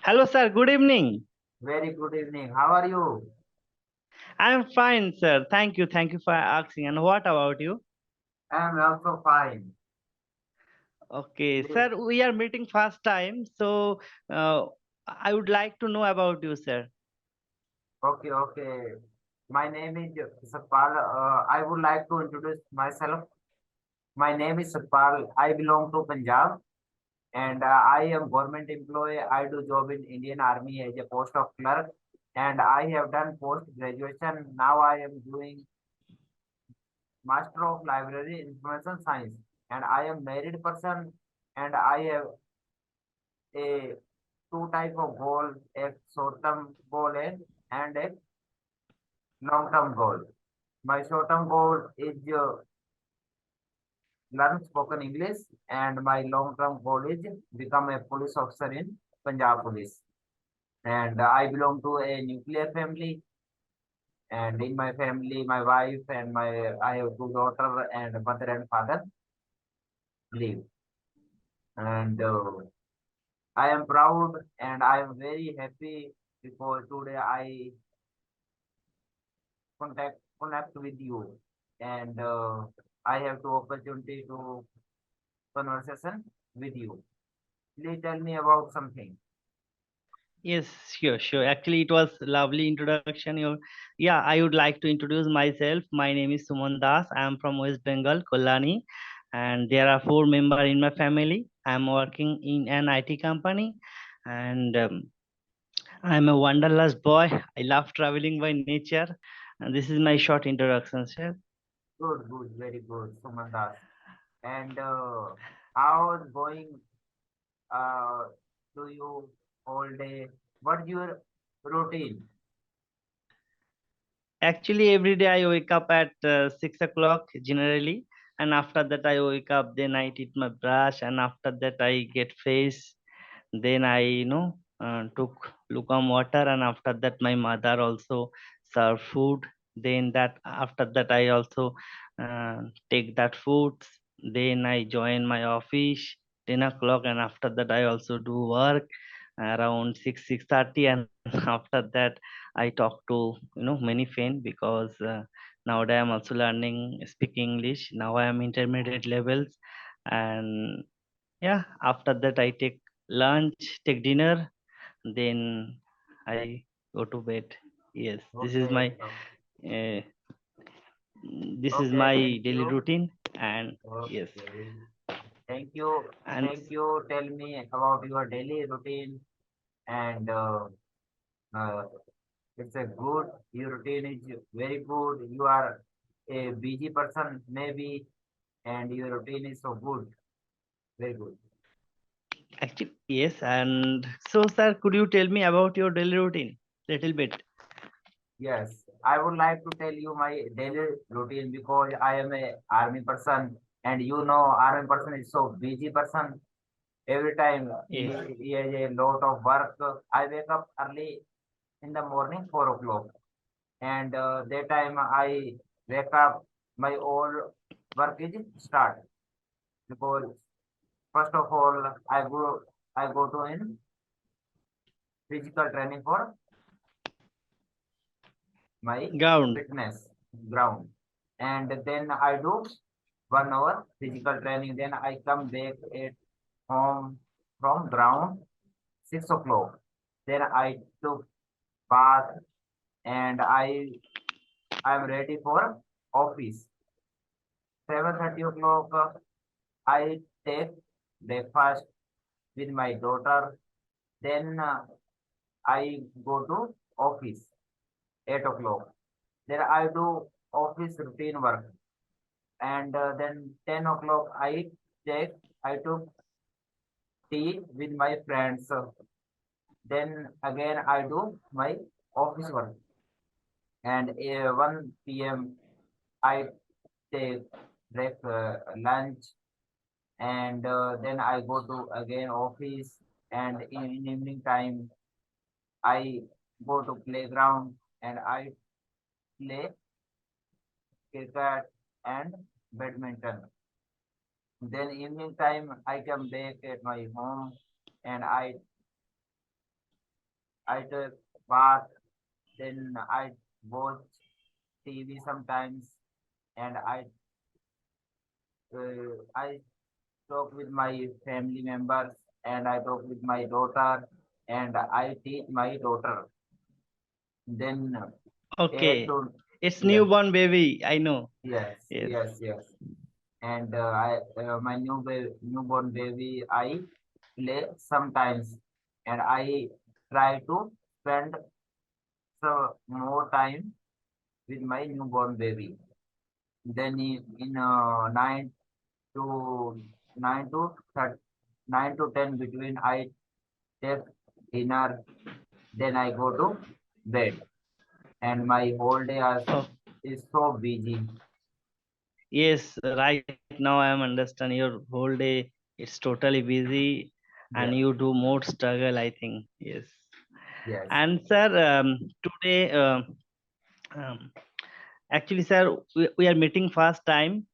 Hello, sir. Good evening. Very good evening. How are you? I'm fine, sir. Thank you. Thank you for asking. And what about you? I am also fine. Okay, Please. sir. We are meeting first time, so I would like to know about you, sir. Okay. My name is Sapal. I would like to introduce myself. My name is Sapal. I belong to Punjab and I am government employee. I do job in Indian Army as a post of clerk and I have done post graduation. Now I am doing Master of Library Information Science and I am married person and I have a two type of goal, a short term goal and a long term goal. My short term goal is learn spoken English, and my long term goal is become a police officer in Punjab Police. And I belong to a nuclear family, and in my family, my wife and my I have two daughter and mother and father live. And I am proud and I am very happy because today I connect with you and I have the opportunity to conversation with you. Please tell me about something. Yes, sure. Actually, it was lovely introduction. Yeah, I would like to introduce myself. My name is Suman Das. I am from West Bengal, Kolani, and there are four members in my family. I am working in an IT company, and I'm a wanderlust boy. I love traveling by nature. And this is my short introduction, sir. Good, very good, Sumandas. And how is going uh, to you all day? What's your routine? Actually, every day I wake up at 6 o'clock generally, and after that I wake up. Then I eat my brush, and after that I get face. Then I, took lukewarm water, and after that my mother also serve food. Then that after that I also take that food. Then I join my office 10 o'clock, and after that I also do work around 6:30, and after that I talk to many friends because nowadays I'm also learning speaking English. Now I am intermediate levels, and yeah, after that I take lunch, take dinner, then I go to bed. Yes, Okay, uh, this is okay, my thank daily you. routine, and yes, Okay, thank you. and Thank you. Tell me about your daily routine and uh, it's a good, your routine is very good. You are a busy person, maybe, and your routine is so good, very good. actually yes, and so sir, could you tell me about your daily routine little bit? Yes, I would like to tell you my daily routine because I am a army person, and you know, army person is so busy person. Every time Yes. he has a lot of work. I wake up early in the morning, 4 o'clock, and that time I wake up. My all work is start because first of all I go to in physical training for my Ground. fitness ground, and then I do 1 hour physical training. Then I come back at home from ground 6 o'clock. Then I took bath and I'm ready for office. 7:30 o'clock. I take breakfast with my daughter. Then I go to office 8 o'clock. Then I do office routine work, and then 10 o'clock take I took tea with my friends. Then again I do my office work, and 1 p.m. I take lunch, and then I go to again office, and in evening time I go to playground and I play cricket and badminton. Then evening time I come back at my home and I I take bath, then I watch TV sometimes, and I talk with my family members, and I talk with my daughter, and I teach my daughter. Then eight Okay. to It's yeah, newborn baby. I know. yes, Yes. yes, yes. And I my newborn baby I play sometimes, and I try to spend some more time with my newborn baby. Then in to 9 to 9 to 10 between I take dinner. Then I go to bed, and my whole day Oh, is so busy. yes. Right now I am understand your whole day. It's totally busy, and Yes, you do more struggle, I think. Yes. yes, And sir, today, um, actually, sir, we are meeting first time.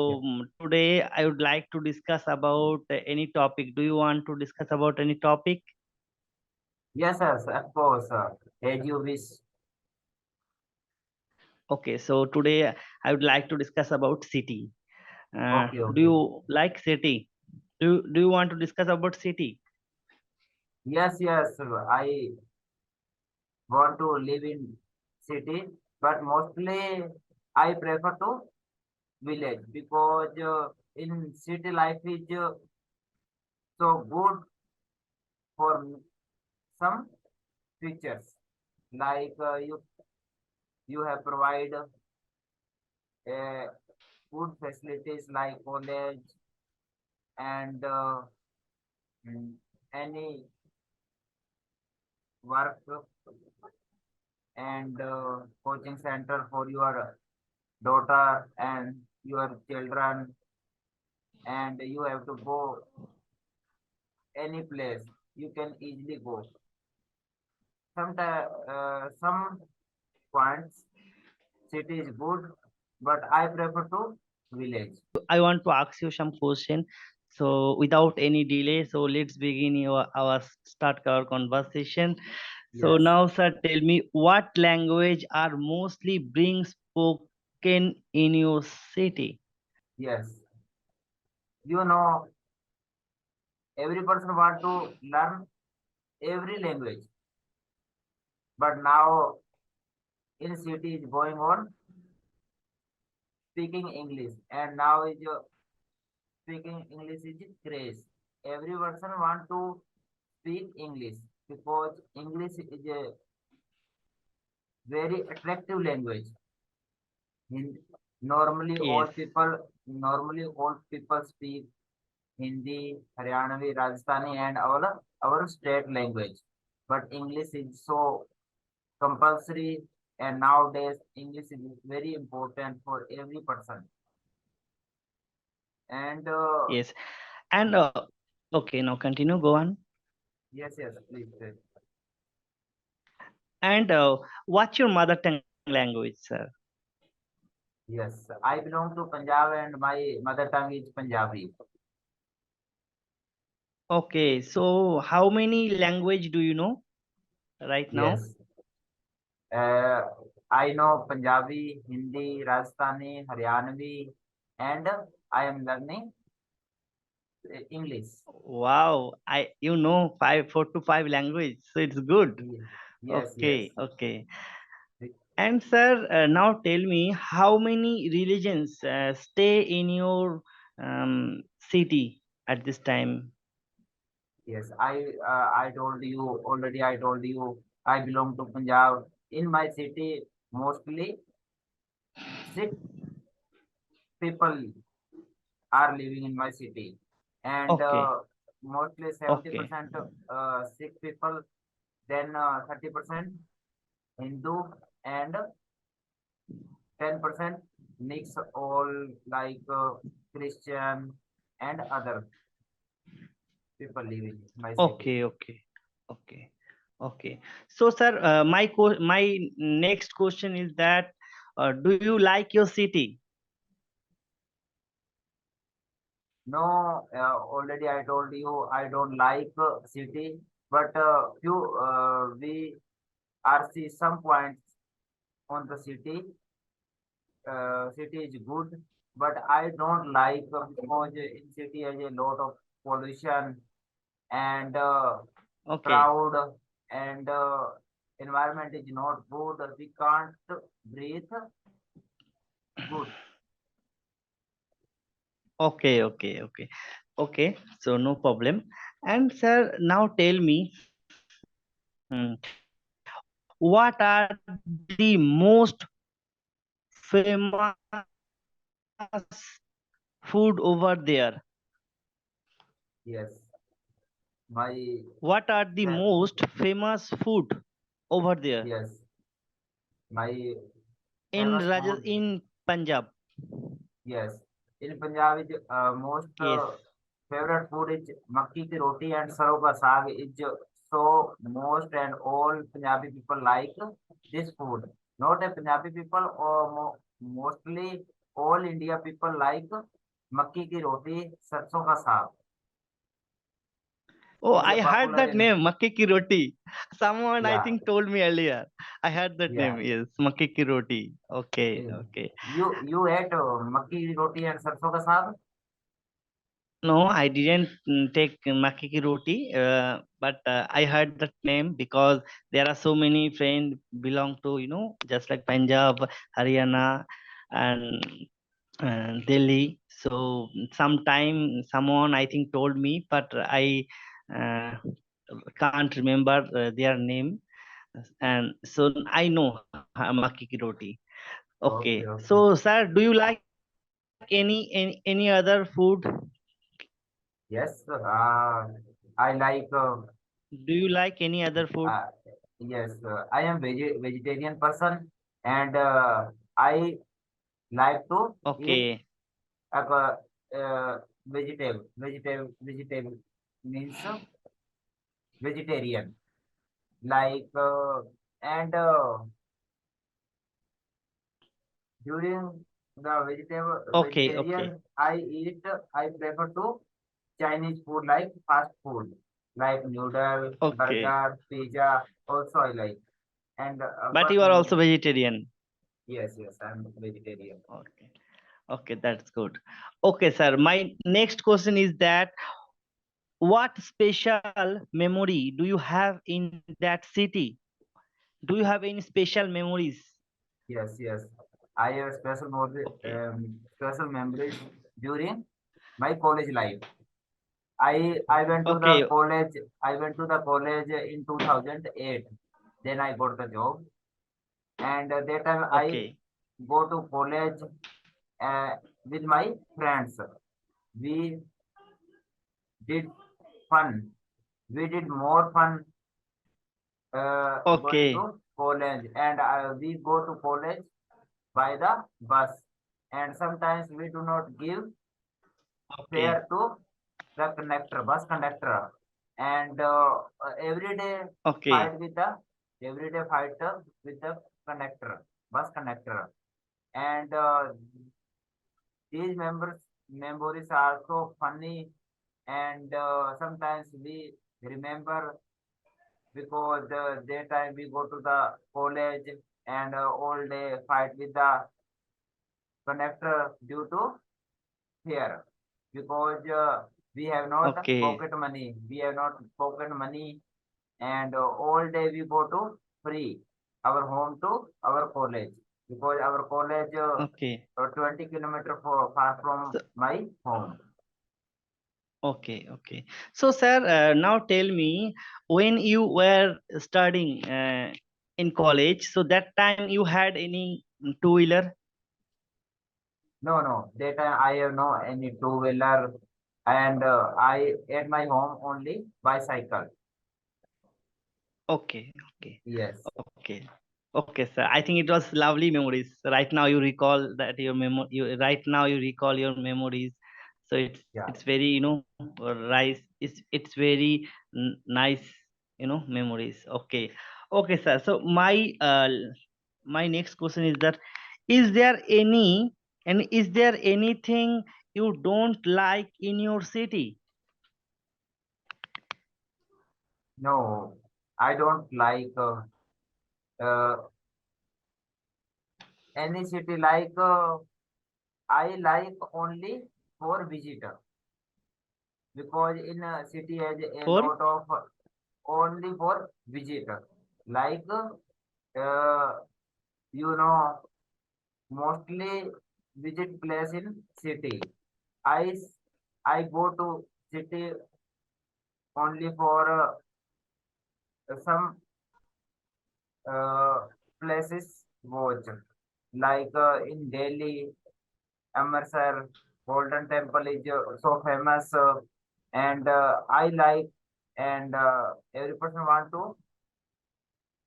yes, So today I would like to discuss about any topic. Do you want to discuss about any topic? yes, yes. Of course, as you wish. Okay, so today I would like to discuss about city. Okay, Do okay. you like city? Do you want to discuss about city? Yes, yes. I want to live in city, but mostly I prefer to village because in city life is so good for some features like you have provide good facilities like college and mm, any work and coaching center for your daughter and your children, and you have to go any place you can easily go. Sometimes some points city is good, but I prefer to village. I want to ask you some question. So without any delay, so let's begin our start our conversation. So Yes, now, sir, tell me what language are mostly being spoken in your city? yes. You know, every person want to learn every language, but now in city is going on speaking English, and now is speaking English is craze. Every person want to speak English because English is a very attractive language. Hin- Yes, normally all people speak Hindi, Haryanvi, Rajasthani, and our state language. But English is so compulsory, and nowadays English is very important for every person. And yes. And okay, now continue, go on. yes, yes, please. And what's your mother tongue language, sir? Yes, I belong to Punjab, and my mother tongue is Punjabi. Okay, so how many language do you know right now? Yes, uh, I know Punjabi, Hindi, Rajasthani, Haryanvi, and I am learning English. Wow, I you know five, 4 to 5 language, so it's good. Yes, yes. Okay, okay. And sir, now tell me how many religions stay in your city at this time? Yes, I told you already. I told you I belong to Punjab. In my city, mostly 6 people are living in my city, and Okay, mostly okay, 70% Sikh people, then 30% Hindu, and 10% mix all like Christian and other people living in my city. okay, okay, okay, okay. So, sir, my next question is that do you like your city? No, already I told you I don't like city, but few we are see some points on the city. City is good, but I don't like because in city has a lot of pollution and Okay. crowd and environment is not good. We can't breathe good. Okay, okay, okay. Okay, so no problem. And sir, now tell me, what are the most famous food over there? Yes, my What are the fa- most famous food over there yes, my in famous food. In Punjab? Yes, in Punjab is most Yes. favorite food is makki ki roti and saron ka saag is so most and all Punjabi people like this food. Not a Punjabi people or mostly all India people like makki ki roti, sarson ka saag. Oh, Is a I heard popular that in name, Makki ki roti. Someone I yeah think told me earlier. I heard that yeah. name. Yes, Makki ki roti. Okay, Mm. okay. You ate makki ki roti and sarson ka saag? No, I didn't take Makki ki roti, but I heard that name because there are so many friends belong to, just like Punjab, Haryana, and Delhi. So sometime someone I think told me, but I uh, can't remember their name. And so I know Makki ki roti. Okay, Okay. okay. So sir, do you like any other food? Yes, I like. Do you like any other food? Uh, yes, I am vegetarian person, and I like to eat Okay. vegetable means vegetarian. Like and during the Okay, okay, vegetarian, I prefer to Chinese food like fast food, like noodle, okay. burger, pizza. Also, I like. And But but you are also vegetarian. yes, yes, I'm vegetarian. Okay, okay, that's good. Okay, sir. My next question is that what special memory do you have in that city? Do you have any special memories? Yes, yes. I have Okay, special memories during my college life. I went to the okay, college. I went to the college in 2008. Then I got the job, and that time I okay, go to college uh, with my friends. We did fun. We did more fun going okay, to college, and we go to college by the bus, and sometimes we do not give okay, fare to the conductor, bus conductor, and every day okay, fight with the every day fight with the conductor, bus conductor, and these members memories are so funny, and sometimes we remember because that time we go to the college and all day fight with the conductor due to fear because we have not okay, pocket money. We have not pocket money, and all day we go to free our home to our college because our college okay. 20 kilometer far from So, my home. okay, okay. So, sir, now tell me, when you were studying in college, so that time you had any two-wheeler? No, no, that time I have no any two wheeler, and I at my home only bicycle. Okay, okay, Yes, okay, okay, sir. I think it was lovely memories. Right now you recall that your right now you recall your memories. So yeah. it's very nice. It's very nice memories. Okay, okay, sir. So my next question is that is there any is there anything you don't like in your city? No, I don't like uh, any city. I like only for visitor because in a city has a For lot of only for visitor. Like uh, you know, mostly visit place in city. I I go to city only for some uh, places watch like in Delhi, Amritsar, Golden Temple is so famous, and I like, and every person want to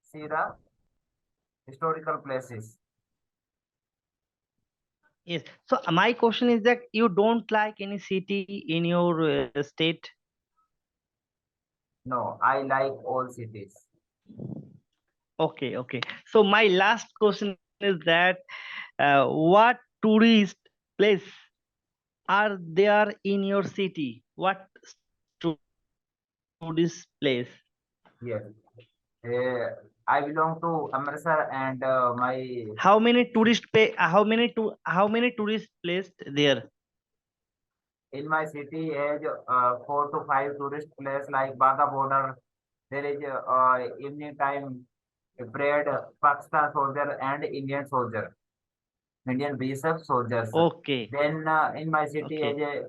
see the historical places. yes. So my question is that you don't like any city in your state? No, I like all cities. Okay, okay. So my last question is that what tourist place are there in your city? What tourist place? Yes, I belong to Amritsar, and my How many tourist placed there? in my city is 4 to 5 tourist place like Baga border. There is evening time parade, Pakistan soldier and Indian soldier, Indian BSF soldiers. Okay, Then in my city okay. is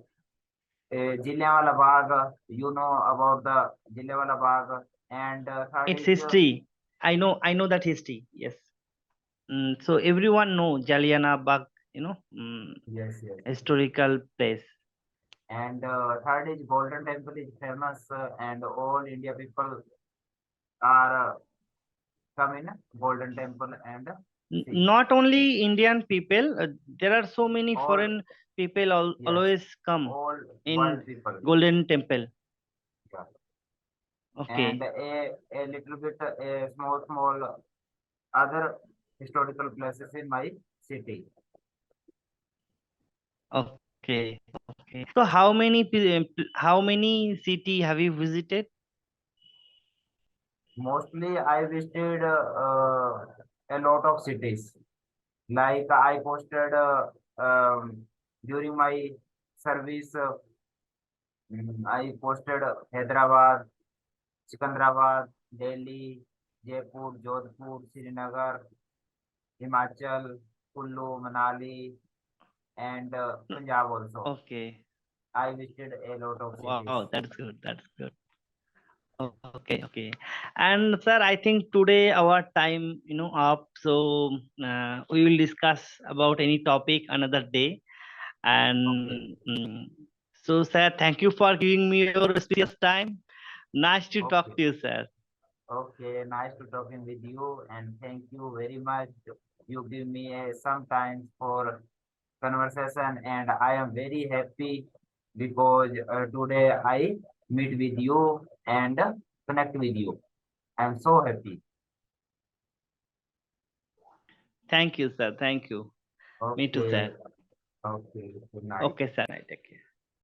a Jallianwala Bagh. You know about the Jallianwala Bagh. And third It's is history. I know that history. Yes. So everyone know Jallianwala Bagh, yes, yes. historical place. And third is Golden Temple is famous, and all India people are come in Golden Temple and see Not only Indian people, there are so many all. foreign people Yes, always come all in world people. Golden Temple. Yeah. And Okay, a little bit a small other historical places in my city. okay, okay. So how many city have you visited? Mostly I visited a lot of cities. Like I posted during my service. I posted Hyderabad, Sikandrabad, Delhi, Jaipur, Jodhpur, Srinagar, Himachal, Kullu, Manali, and Punjab also. Okay. I visited a lot of cities. Wow, that's good. That's good. Okay, okay. And sir, I think today our time, up. So we will discuss about any topic another day. Okay, And so, sir, thank you for giving me your precious time. Nice to talk okay, to you, sir. okay. Nice to talking with you, and thank you very much. You give me some time for conversation, and I am very happy because today I meet with you and connect with you. I am so happy. Thank you, sir. Thank you. Me too, Okay, sir. okay. Good night. Okay, sir. I take care.